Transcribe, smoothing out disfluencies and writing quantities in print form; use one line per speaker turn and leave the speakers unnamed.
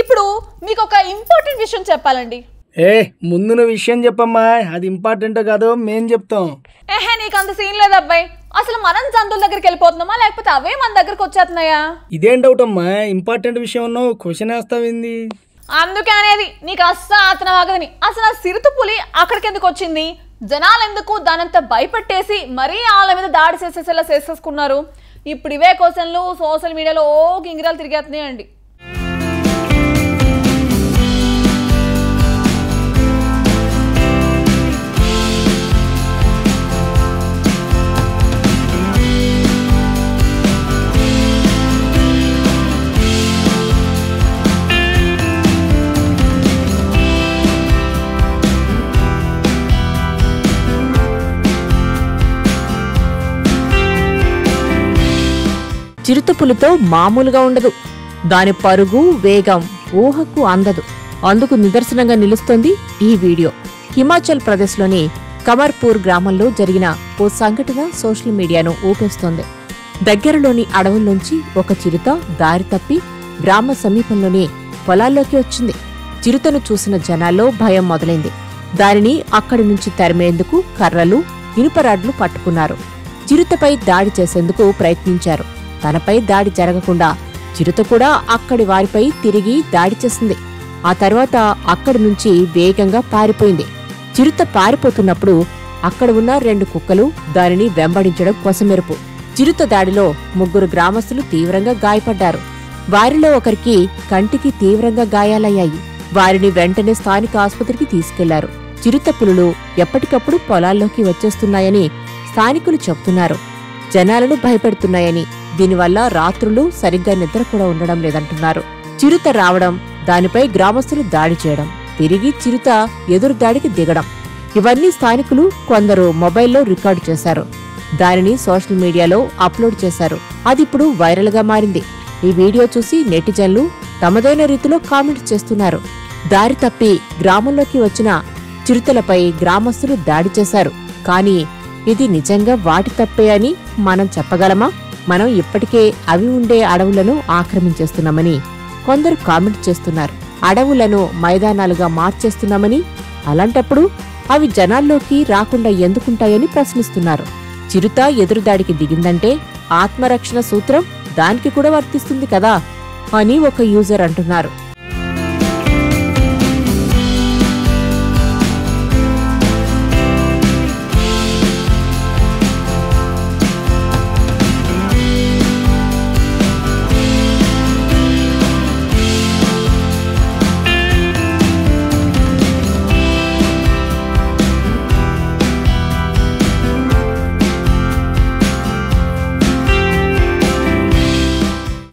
ఇప్పుడు మీకు ఒక ఇంపార్టెంట్ విషయం చెప్పాలండి.
ముందున విషయం చెప్పమ్మా, అది ఇంపార్టెంట్ కాదో మేం చెప్తాం.
నీకు అంత సీన్ లేదు అబ్బాయి. అసలు మనం జంతువుల దగ్గరికి వెళ్ళిపోతున్నామా లేకపోతే అవే మన దగ్గరకు వచ్చేస్తున్నాయా?
ఇదేం డౌట్ అమ్మా, ఇంపార్టెంట్ విషయం ఉన్నావు క్వశ్చన్ వేస్తావింది.
అందుకే అనేది నీకు అస్సలు ఆతనవాగదని. అసలు ఆ సిరుతపులి అక్కడికి ఎందుకు వచ్చింది? జనాలు ఎందుకు దానంతా భయపెట్టేసి మరీ వాళ్ళ మీద దాడి చేసేసేలా చేసేసుకున్నారు? ఇప్పుడు ఇవే క్వశ్చన్లు సోషల్ మీడియాలో గింగిరాలు తిరిగేస్తున్నాయండి.
చిరుతపులితో మామూలుగా ఉండదు. దాని పరుగు వేగం ఊహకు అందదు. అందుకు నిదర్శనంగా నిలుస్తోంది ఈ వీడియో. హిమాచల్ ప్రదేశ్లోని కమర్పూర్ గ్రామంలో జరిగిన ఓ సంఘటన సోషల్ మీడియాను ఊపేస్తోంది. దగ్గరలోని అడవుల్లోంచి ఒక చిరుత దారి తప్పి గ్రామ సమీపంలోని పొలాల్లోకి వచ్చింది. చిరుతను చూసిన జనాల్లో భయం మొదలైంది. దానిని అక్కడి నుంచి తరిమేందుకు కర్రలు, ఇనుపరాడ్లు పట్టుకున్నారు. చిరుతపై దాడి చేసేందుకు ప్రయత్నించారు. తనపై దాడి జరగకుండా చిరుత కూడా అక్కడి వారిపై తిరిగి దాడి చేసింది. ఆ తర్వాత అక్కడి నుంచి వేగంగా పారిపోయింది. చిరుత పారిపోతున్నప్పుడు అక్కడ ఉన్న 2 కుక్కలు దానిని వెంబడించడం కొసమెరుపు. చిరుత దాడిలో 3 గ్రామస్తులు తీవ్రంగా గాయపడ్డారు. వారిలో ఒకరికి కంటికి తీవ్రంగా గాయాలయ్యాయి. వారిని వెంటనే స్థానిక ఆసుపత్రికి తీసుకెళ్లారు. చిరుత పులులు ఎప్పటికప్పుడు పొలాల్లోకి వచ్చేస్తున్నాయని స్థానికులు చెబుతున్నారు. జనాలను భయపెడుతున్నాయని, దీనివల్ల రాత్రులు సరిగ్గా నిద్ర కూడా ఉండడం లేదంటున్నారు. చిరుత రావడం, దానిపై గ్రామస్తులు దాడి చేయడం, తిరిగి చిరుత ఎదురు దాడికి దిగడం, ఇవన్నీ స్థానికులు కొందరు మొబైల్లో రికార్డు చేశారు. దానిని సోషల్ మీడియాలో అప్లోడ్ చేశారు. అదిప్పుడు వైరల్ గా మారింది. ఈ వీడియో చూసి నెటిజన్లు తమదైన రీతిలో కామెంట్స్ చేస్తున్నారు. దారి తప్పి గ్రామంలోకి వచ్చిన చిరుతలపై గ్రామస్తులు దాడి చేశారు. కానీ ఇది నిజంగా వాటి తప్పే అని మనం చెప్పగలమా? మనం ఇప్పటికే అవి ఉండే అడవులను ఆక్రమించేస్తున్నామని కొందరు కామెంట్ చేస్తున్నారు. అడవులను మైదానాలుగా మార్చేస్తున్నామని, అలాంటప్పుడు అవి జనాల్లోకి రాకుండా ఎందుకుంటాయని ప్రశ్నిస్తున్నారు. చిరుత ఎదురుదాడికి దిగిందంటే ఆత్మరక్షణ సూత్రం దానికి కూడా వర్తిస్తుంది కదా అని ఒక యూజర్ అంటున్నారు.